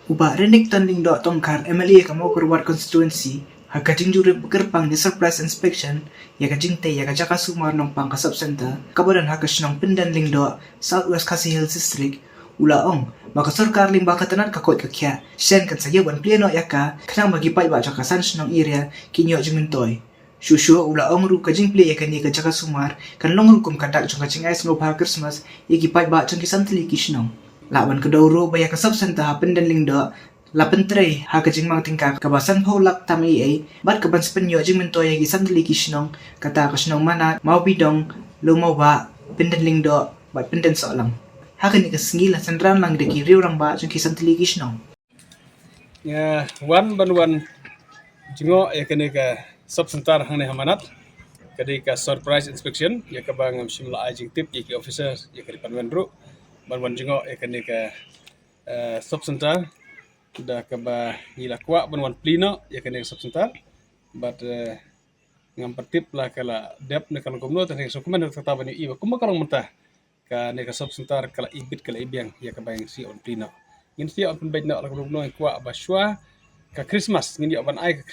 Ubah renik tanding dok tongkar MLA kamu kurwat constituency hakajing juri bekerpang ni surprise inspection ya kajing te ya kajaka sumar nong pang kasab center kabadan hakash nong pindan ling dok Southwest Khasi Hills District ulaong maka sarkar ling bakatanan kakot kakya shen kan saya wan pleno yaka kanang bagi pai ba jaka san nong area kinyo jimintoy Shushu ulaong ru kajing play ya kan ya kajaka sumar kan long rukum kadak jong kajing ais no pa Christmas ya kipai ba jong kisantli kisnong lawan kedauro baya kasab center pindan ling dok lapan tray ha kajing mang tingka kabasan holak tami ay bat kaban spenyo jing mentoy gi sandli kisnong kata kasnong mana mau bidong lumaw ba pindanling do bat pindan so lang ha kani kasngila sandran lang de ki riurang ba jing kisantli kisnong ya wan banwan jingo ya kene ka sub center hane hamanat kadi ka surprise inspection ya ka bang simla ajing tip ya ki officer ya ka department ru banwan jingo ya kene ka sub center da kaba hila kwa banwan plino ya kene subsentar but ngam pertip la kala dep ne kan komno tan so kuman ta bani iba kuma kalong mentah ka ne ka subsentar kala ibit kala ibiang ya ka bayang si on plino ngin si on pun baitna la komno kwa baswa ka Christmas ngin ya ban ai ka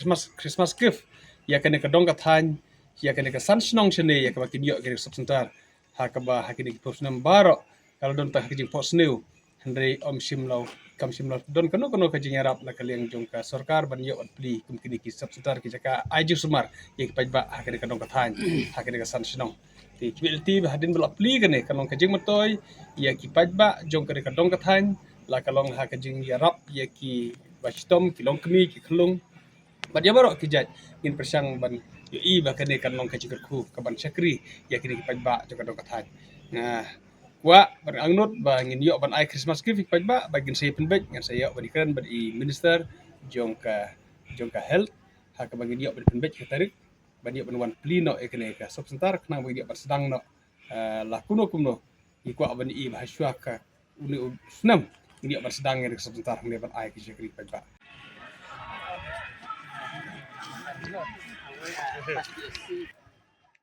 Christmas gift ya kene ka dong ka than ya kene ka san snong chene ya ka bakin yo kene subsentar ha ka ba ha kene posnam baro kala don ta kijing posneu Henry Om Simlaw kam simlaw don kano kajing arap la kaliang jong ka sarkar ban yo at pli kum kini ki subsetar ki jaka aju sumar ye pajba hakene kanong kathan hakene ka san sinong ti kibelti hadin bela pli kane kanong kajing matoy ye ki pajba jong kane kanong kathan la kalong ha kajing yarap ye ki bastom kilong kemi ki klung ban ya baro ki jaj in persang ban yo i ba kane kanong kajing ku kaban sakri ye kini ki pajba jong kanong kathan nah wa berangnut ba ngin yo ban ai Christmas gift paj ba bagin saya penbet ngan saya bani keren bani minister jong ka health ha ka bagin yo bani penbet ka tarik bani yo ban wan plino e kene ka subsentar knang bagi yo sedang no la kuno i kwa bani i ba haswa ka uni snam ngin yo ban sedang ngi subsentar ngi ban ai ki sekri paj ba